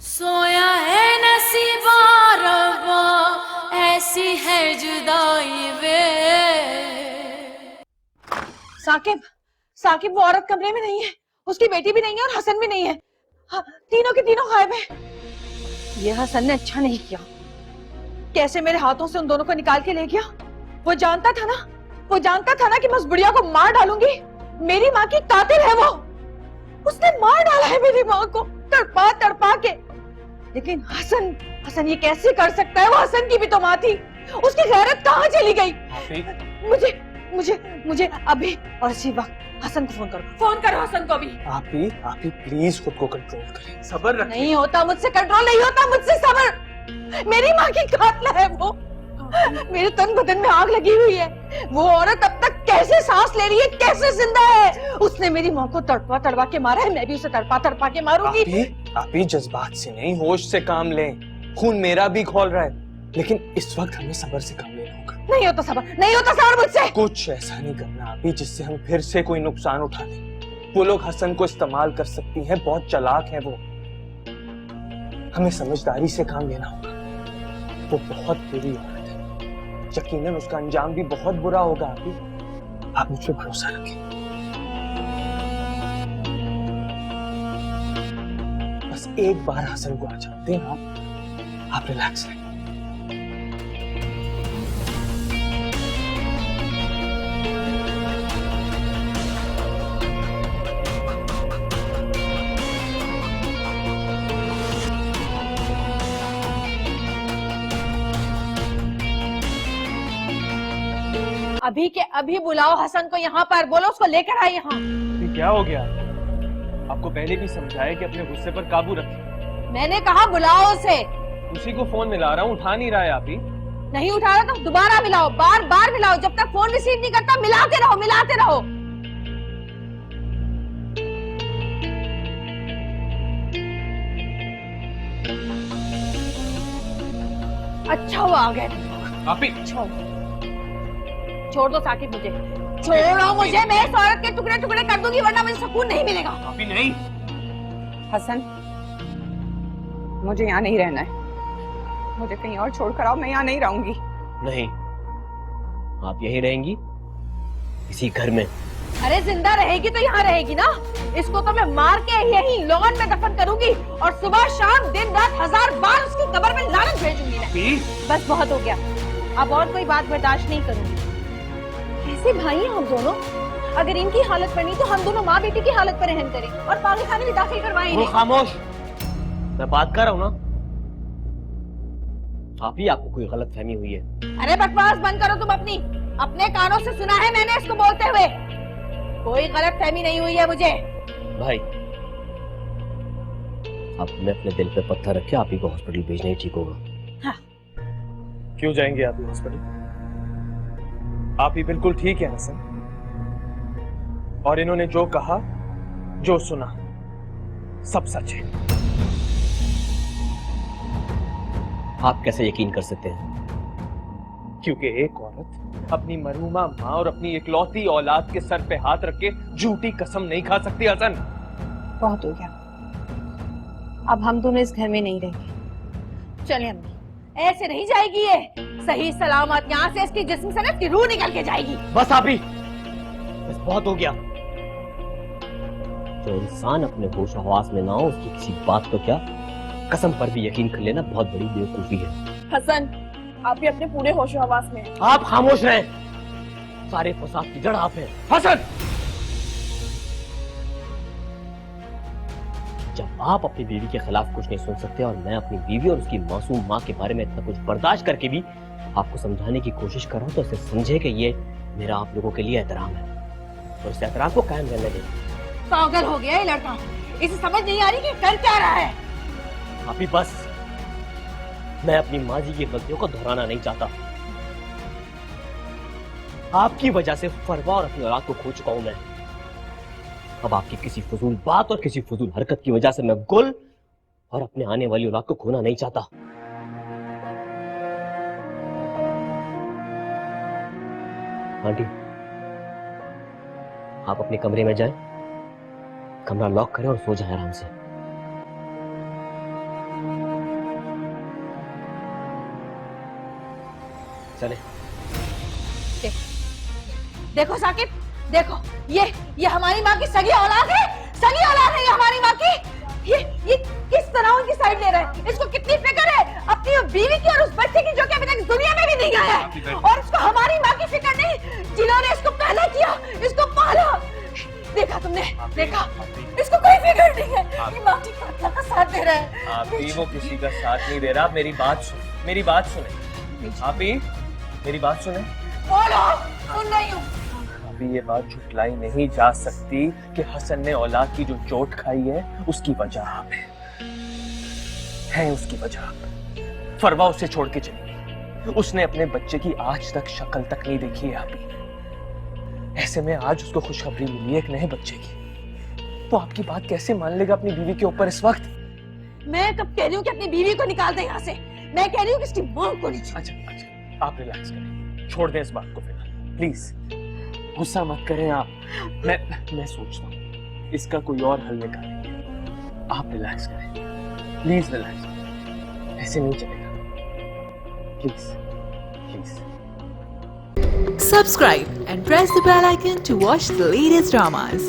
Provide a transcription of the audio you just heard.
सोया है नसीबा रब्बा, ऐसी है जुदाई वे। साकिब, साकिब वो औरत कमरे में नहीं है, उसकी बेटी भी नहीं है और हसन भी नहीं है। हाँ, तीनों के तीनों गायब है। ये हसन ने अच्छा नहीं किया, कैसे मेरे हाथों से उन दोनों को निकाल के ले गया। वो जानता था ना, वो जानता था ना कि मैं उस बुढ़िया को मार डालूंगी। मेरी माँ की कातिल है वो, उसने मार डाला है मेरी माँ को तड़पा तड़पा के। लेकिन हसन, हसन ये कैसे कर सकता है? वो हसन की भी तो माँ थी, उसकी गैरत कहाँ चली गई? मुझे मुझे मुझे अभी और इसी वक्त हसन को फोन करो हसन को भी। आप ही प्लीज खुद को कंट्रोल करें, सब्र रखें। नहीं होता मुझसे कंट्रोल, नहीं होता मुझसे सब्र। मेरी माँ की कातिल है वो, मेरे तन बदन में आग लगी हुई है। वो औरत अब तक कैसे सांस ले रही है, कैसे जिंदा है? उसने मेरी माँ को तड़पा तड़पा के मारा है, मैं भी उसे तड़पा तड़पा के मारूंगी। आप ही जज्बात से नहीं, होश से काम लें। खून मेरा भी खौल रहा है, लेकिन इस वक्त हमें सब्र से काम लेना होगा। नहीं होता सब्र, नहीं होता सब्र मुझसे। कुछ ऐसा नहीं करना आप ही जिससे हम फिर से कोई नुकसान उठा लें। वो लोग हसन को इस्तेमाल कर सकती हैं, बहुत चालाक है वो। हमें समझदारी से काम लेना होगा। वो बहुत बुरी औरत है, यकीनन उसका अंजाम भी बहुत बुरा होगा। आप मुझ पर भरोसा रखें। बस एक बार हसन को आ जाते हैं, आप रिलैक्स रहें। अभी के अभी बुलाओ हसन को यहाँ पर, बोलो उसको लेकर आए यहाँ। क्या हो गया? आपको पहले भी समझाया कि अपने गुस्से पर काबू रखें। मैंने कहा बुलाओ उसे। उसी को फोन मिला रहा हूँ, उठा नहीं रहा है। आप ही नहीं उठा रहा तो दोबारा मिलाओ, बार बार मिलाओ, जब तक फोन रिसीव नहीं करता मिलाते रहो, मिलाते रहो। अच्छा वो आ गए। आप ही छोड़ दो साकिब, मुझे छोड़ो, मुझे मैं इस औरत के टुकड़े टुकड़े कर दूंगी, वरना मुझे सुकून नहीं मिलेगा। अभी नहीं। हसन, मुझे यहाँ नहीं रहना है, मुझे कहीं और छोड़ कर आओ, मैं यहाँ नहीं रहूंगी। नहीं, आप यहीं रहेंगी, इसी घर में। अरे जिंदा रहेगी तो यहाँ रहेगी ना, इसको तो मैं मार के यही लॉन में दफन करूंगी और सुबह शाम दिन रात 1000 बार उसकी कब्र में लानत भेजूंगी मैं। बस बहुत हो गया, अब और कोई बात बर्दाश्त नहीं करूंगी। कैसे भाई हैं हम दोनों? अगर इनकी हालत बनी तो हम दोनों माँ बेटी की हालत पर रहम करें और पागल खाने में दाखिल करवाएंगे। खामोश, मैं बात कर रहा हूँ ना। आप ही, आपको कोई गलत फहमी हुई है। अरे बकवास बंद करो तुम अपनी, अपने कानों से सुना है मैंने इसको बोलते हुए। कोई गलत फहमी नहीं हुई है मुझे। भाई, आपने अपने दिल पे पत्थर रखे, आप ही को हॉस्पिटल भेजना ही ठीक होगा। हाँ। क्यों जाएंगे आप ही हॉस्पिटल? आप ही बिल्कुल ठीक है हसन, और इन्होंने जो कहा, जो सुना, सब सच है। आप कैसे यकीन कर सकते हैं? क्योंकि एक औरत अपनी मरहूमा माँ और अपनी इकलौती औलाद के सर पे हाथ रख के झूठी कसम नहीं खा सकती। हसन, बहुत हो गया, अब हम दोनों इस घर में नहीं रहेंगे। चलिए अम्मी, ऐसे नहीं जाएगी ये, सही सलामत यहाँ से इसकी जिस्म से ना इसकी रूह निकल के जाएगी। बस आप ही, बस बहुत हो गया। जो इंसान अपने होश हवास में ना हो, उसकी किसी बात तो क्या, कसम पर भी यकीन कर लेना बहुत बड़ी बेवकूफी है। हसन, आप भी अपने पूरे होशो हवास में हैं। आप खामोश रहें, सारे फसाद की जड़ आप हैं। हसन, जब आप अपनी बीवी के खिलाफ कुछ नहीं सुन सकते और मैं अपनी बीवी और उसकी मासूम माँ के बारे में इतना कुछ बर्दाश्त करके भी आपको समझाने की कोशिश कर रहा हूँ, तो इसे समझे कि ये मेरा आप लोगों के लिए एहतराम है और इस एहतराम को कायम रहने दें। पागल हो गया ये लड़का, इसे समझ नहीं आ रही कि कर क्या रहा है। आप ही बस, मैं अपनी माजी की गलतियों को दोहराना नहीं चाहता। आपकी वजह से फरवा और अपनी औलाद को खो चुका हूं मैं। अब आपकी किसी फजूल बात और किसी फजूल हरकत की वजह से मैं गुल और अपने आने वाली औलाद को खोना नहीं चाहता। आंटी, आप अपने कमरे में जाएं, कमरा लॉक करें और सो जाएं आराम से। चले। देखो साकिब, देखो ये हमारी माँ की सगी औलाद है, सगी औलाद है ये हमारी माँ की। ये किस तरह उनकी साइड ले रहा है? इसको कितनी फिक्र है अपनी बीवी की और उस बच्चे की जो कि अभी तक इस दुनिया में भी नहीं आया है, और इसको हमारी माँ की फिक्र नहीं जिन्होंने इसको पैदा किया, इसको पाला। देखा तुमने, देखा इसको कोई फिक्र नहीं है, ये माँ की कातला का साथ दे रहा है। आप ही वो किसी का साथ नहीं दे रहा। मेरी बात सुन, मेरी बात सुने आप ही, मेरी बात सुने। बोलो, सुन रही हूँ। अभी ये बात झुटलाई नहीं जा सकती कि हसन ने औलाद की जो चोट खाई है उसकी वजह आप है उसकी वजह। फरवा उसे छोड़ के चली गई, उसने अपने बच्चे की आज तक शक्ल तक नहीं देखी है अभी। ऐसे में आज उसको खुशखबरी मिली है एक नए बच्चे की, तो आपकी बात कैसे मान लेगा अपनी बीवी के ऊपर इस वक्त? मैं कब कह रही हूँ कि अपनी बीवी को निकाल दे यहाँ से, मैं कह रही हूँ कि इसकी मौत को नहीं। अच्छा आप रिलैक्स करें, छोड़ दें इस बात को फिलहाल प्लीज, गुस्सा मत करें आप। मैं सोचता हूँ इसका कोई और हल निकालेंगे। आप रिलैक्स करें, प्लीज रिलैक्स करें, ऐसे नहीं चलेगा, please please. Subscribe and press the bell icon to watch the latest dramas.